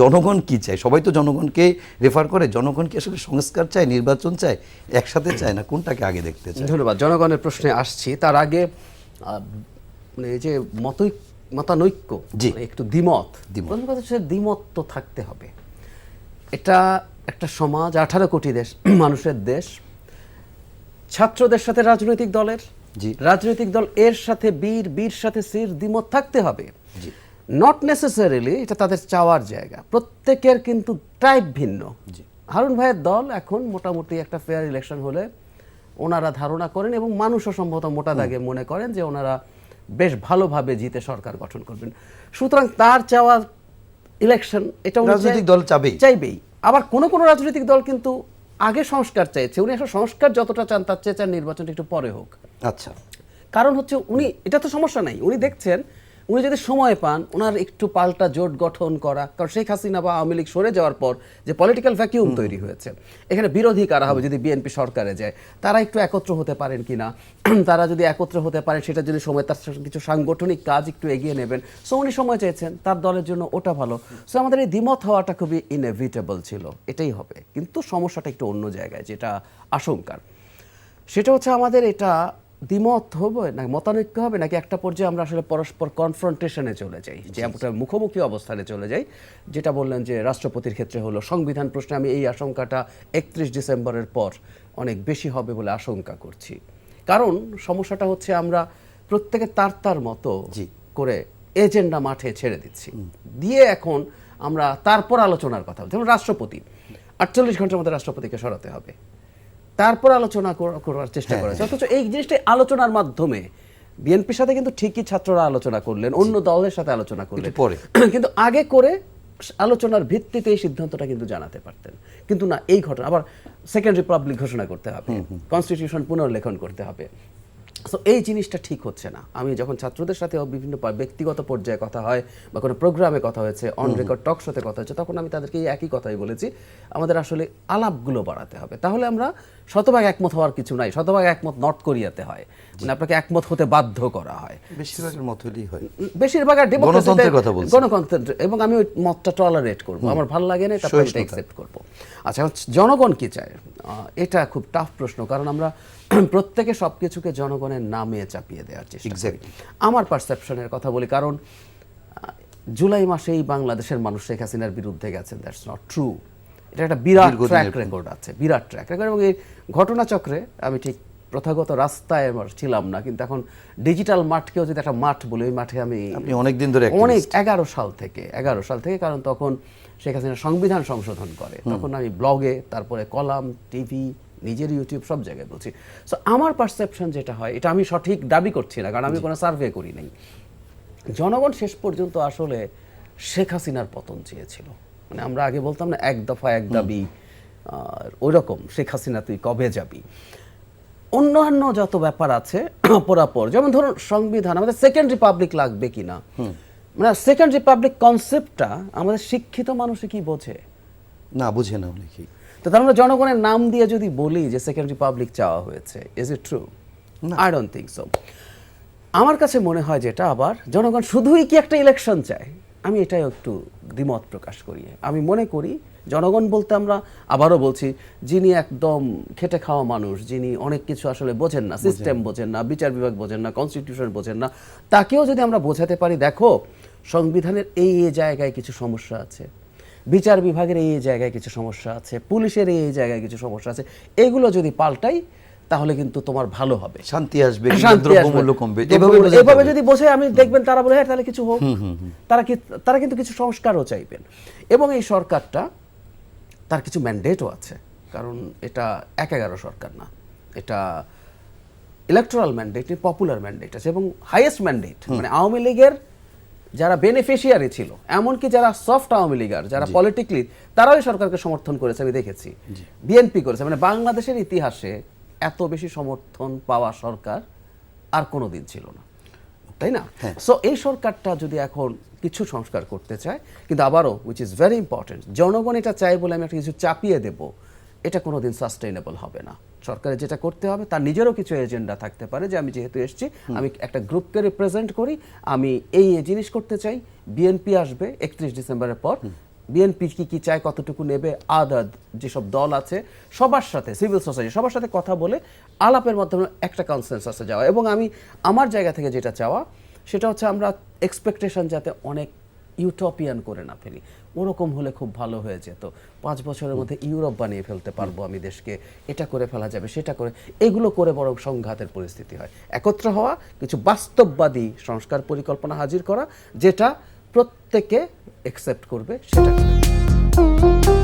জনগণ কি চায়? সবাই তো জনগণকে রেফার করে। জনগণ কি আসলে সংস্কার চায়, নির্বাচন চায়, একসাথে চায়, না কোনটাকে আগে দেখতে চায়? ধন্যবাদ। জনগণের প্রশ্নে আসছি, তার আগে মানে এই যে মতানৈক্য, একটু দ্বিমত, প্রথম কথা হচ্ছে দ্বিমত তো থাকতে হবে। এটা একটা সমাজ, 18 কোটি দেশ মানুষের দেশ, ছাত্রদের সাথে রাজনৈতিক দলের, রাজনৈতিক দল এর সাথে বীর সাথে সির, দ্বিমত থাকতে হবে। নট নেসেসারিলি এটা তাদের চাওয়ার জায়গা, প্রত্যেকের কিন্তু টাইপ ভিন্ন। হারুন ভাইয়ের দল এখন মোটামুটি একটা ফেয়ার ইলেকশন হলে ওনারা ধারণা করেন, এবং মানুষও সম্ভবত মোটা দাগে মনে করেন যে ওনারা বেশ ভালোভাবে জিতে সরকার গঠন করবেন। সুতরাং তার চাওয়া ইলেকশন, এটা রাজনৈতিক দল চাইবেই। আবার কোন রাজনৈতিক দল কিন্তু আগে সংস্কার চাইছে, উনি আসলে সংস্কার যতটা চান তার চেয়ে চান নির্বাচনটা একটু পরে হোক। আচ্ছা, কারণ হচ্ছে উনি, এটা তো সমস্যা নাই, উনি দেখছেন উনি যদি সময় পান ওনার একটু পাল্টা জোট গঠন করা, কারণ শেখ হাসিনা বা আওয়ামী লীগ সরে যাওয়ার পর যে পলিটিক্যাল ভ্যাকিউম তৈরি হয়েছে, এখানে বিরোধী কারা হবে যদি বিএনপি সরকারে যায়, তারা একটু একত্র হতে পারেন কিনা, তারা যদি একত্র হতে পারেন সেটা যদি সময়, তার কিছু সাংগঠনিক কাজ একটু এগিয়ে নেবেন। সো উনি সময় চেয়েছেন, তার দলের জন্য ওটা ভালো। সো আমাদের এই দ্বিমত হওয়াটা খুবই ইনএভিটেবল ছিল, এটাই হবে। কিন্তু সমস্যাটা একটু অন্য জায়গায়, যেটা আশঙ্কার, সেটা হচ্ছে আমাদের এটা দ্বিমত হবে না মতানৈক্য হবে, নাকি একটা পর্যায়ে আমরা আসলে পরস্পর কনফ্রন্টেশনে চলে যাই, যে একটা মুখোমুখি অবস্থানে চলে যাই। যেটা বললেন যে রাষ্ট্রপতির ক্ষেত্রে হলো, সংবিধান প্রশ্নে আমি এই আশঙ্কাটা 31 ডিসেম্বরের পর অনেক বেশি হবে বলে আশঙ্কা করছি। কারণ সমস্যাটা হচ্ছে আমরা প্রত্যেকে তার মতো করে এজেন্ডা মাঠে ছেড়ে দিচ্ছি, দিয়ে এখন আমরা তারপর আলোচনার কথা, যেমন রাষ্ট্রপতি 48 ঘন্টার মধ্যে রাষ্ট্রপতিকে সরাতে হবে, তারপর আলোচনা করার চেষ্টা করা হচ্ছে। অথচ এই জিনিসটা আলোচনার মাধ্যমে বিএনপির সাথে কিন্তু ঠিকই ছাত্ররা আলোচনা করলেন, অন্য দলের সাথে আলোচনা করলেন, কিন্তু আগে করে আলোচনার ভিত্তিতে এই সিদ্ধান্তটা কিন্তু জানাতে পারতেন। কিন্তু না, এই ঘটনা আবার সেকেন্ড রিপাবলিক ঘোষণা করতে হবে, কনস্টিটিউশন পুনর্লেখন করতে হবে। সো এই জিনিসটা ঠিক হচ্ছে না। আমি যখন ছাত্রদের সাথে বিভিন্ন ব্যক্তিগত পর্যায়ে কথা হয় বা কোনো প্রোগ্রামে কথা হয়েছে, অন রেকর্ড টক শোতে কথা হয়েছে, তখন আমি তাদেরকে এই একই কথাই বলেছি, আমাদের আসলে আলাপগুলো বাড়াতে হবে। তাহলে আমরা শতভাগ একমত হওয়ার কিছু নাই, শতভাগ একমত নর্থ কোরিয়াতে হয়, মানে আপনাকে একমত হতে বাধ্য করা হয়, বেশিরভাগের মত হলেই হয়, বেশিরভাগ আর গণতন্ত্র, এবং আমি ওই মতটা টলারেট করবো, আমার ভালো লাগে না, তারপর এটা অ্যাকসেপ্ট করবো। আচ্ছা, জনগণ কি চায়, এটা খুব টাফ প্রশ্ন, কারণ আমরা প্রত্যেকে সবকিছুকে জনগণের নামে চাপিয়ে দেওয়ার চেষ্টা করি। আমার পারসেপশনের কথা বলি, কারণ জুলাই মাসেই বাংলাদেশের মানুষ শেখ হাসিনার বিরুদ্ধে গেছেন, দ্যাটস নট ট্রু। এটা একটা বিরাট ট্র্যাক রেকর্ড আছে, বিরাট ট্র্যাক রেকর্ড, এবং এই ঘটনাচক্রে আমি ঠিক প্রথাগত রাস্তায় ছিলাম না, কিন্তু এখন ডিজিটাল মাঠকেও যদি একটা মাঠ বলি, ওই মাঠে আমি অনেকদিন ধরে, অনেক 11 সাল থেকে, কারণ তখন শেখ হাসিনা সংবিধান সংশোধন করে, তখন আমি ব্লগে, তারপরে কলাম, টিভি, নিজের ইউটিউব, সব জায়গায় বলছি। সো আমার পারসেপশন যেটা হয়, এটা আমি সঠিক দাবি করছি না, কারণ আমি কোনো সার্ভে করি নাই, জনগণ শেষ পর্যন্ত আসলে শেখ হাসিনার পতন চেয়েছিল। মানে আমরা আগে বলতাম না, এক দফা এক দাবি, ওই রকম শেখ হাসিনা তুই কবে যাবি। অন্যান্য যত ব্যাপার আছে অপরাপর, যেমন ধরুন সংবিধান, আমাদের সেকেন্ড রিপাবলিক লাগবে কিনা, মানে সেকেন্ড রিপাবলিক কনসেপ্টটা আমাদের শিক্ষিত মানুষে কি বোঝে না, বুঝে না অনেকেই। তো তার মানে জনগণের নাম দিয়ে যদি বলি যে সেকেন্ড রিপাবলিক চাওয়া হয়েছে, is it true? I don't think so. আমার কাছে মনে হয় যেটা, আবার জনগণ শুধুই কি একটা ইলেকশন চায়, আমি এটাই একটু দ্বিমত প্রকাশ করি। আমি মনে করি জনগণ বলতে আমরা, আবারও বলছি, যিনি একদম খেটে খাওয়া মানুষ, যিনি অনেক কিছু আসলে বোঝেন না, সিস্টেম বোঝেন না, বিচার বিভাগ বোঝেন না, কনস্টিটিউশন বোঝেন না, তাকেও যদি আমরা বোঝাতে পারি, দেখো সংবিধানের এই জায়গায় কিছু সমস্যা আছে, বিচার বিভাগের এই জায়গায় কিছু সমস্যা আছে, পুলিশের এই জায়গায় কিছু সমস্যা আছে, এগুলো যদি পাল্টাই তাহলে কিন্তু তোমার ভালো হবে, শান্তি আসবে, দ্রব্যমূল্য কমবে। এভাবে যদি বোঝে, আমি দেখবেন তারা বলে হ্যাঁ তাহলে কিছু হোক, তারা কিন্তু কিছু সংস্কারও চাইবেন। এবং এই সরকারটা, তার কিছু ম্যান্ডেটও আছে, কারণ এটা 1/11 সরকার না, এটা ইলেকটোরাল ম্যান্ডেট, পপুলার ম্যান্ডেট আছে, এবং হাইয়েস্ট ম্যান্ডেট, মানে আওয়ামী লীগের যারা বেনিফিশিয়ারি ছিল, এমনকি যারা সফট আওয়ামী লীগার, যারা পলিটিক্যালি, তারাও সরকারকে সমর্থন করেছে, আমি দেখেছি, বিএনপি করেছে। মানে বাংলাদেশের ইতিহাসে এত বেশি সমর্থন পাওয়া সরকার আর কোনো দিন ছিল না, তাই না? সো এই সরকারটা যদি এখন কিছু সংস্কার করতে চায়, কিন্তু আবারও, উইচ ইজ ভেরি ইম্পর্টেন্ট, জনগণ এটা চাই বলে আমি একটা কিছু চাপিয়ে দেব, এটা কোনোদিন সাস্টেইনেবল হবে না। সরকারের যেটা করতে হবে, তার নিজেরও কিছু এজেন্ডা থাকতে পারে, যে আমি যেহেতু এসেছি, আমি একটা গ্রুপকে রিপ্রেজেন্ট করি, আমি এই জিনিস করতে চাই, বিএনপি আসবে 31 ডিসেম্বরের পর, বিএনপি কি চায়, কতটুকু নেবে, আদার যেসব দল আছে সবার সাথে, সিভিল সোসাইটি সবার সাথে কথা বলে আলাপের মাধ্যমে একটা কনসেনসাসে যাওয়া। এবং আমি আমার জায়গা থেকে যেটা চাওয়া সেটা হচ্ছে আমরা এক্সপেকটেশন যাতে অনেক ইউটোপিয়ান করে না ফেলি। ওরকম হলে খুব ভালো হয়ে যেত, 5 বছরের মধ্যে ইউরোপ বানিয়ে ফেলতে পারবো আমি দেশকে, এটা করে ফেলা যাবে, সেটা করে, এগুলো করে বরং সংঘাতের পরিস্থিতি হয়। একত্র হওয়া, কিছু বাস্তববাদী সংস্কার পরিকল্পনা হাজির করা, যেটা প্রত্যেকে অ্যাকসেপ্ট করবে, সেটা করে।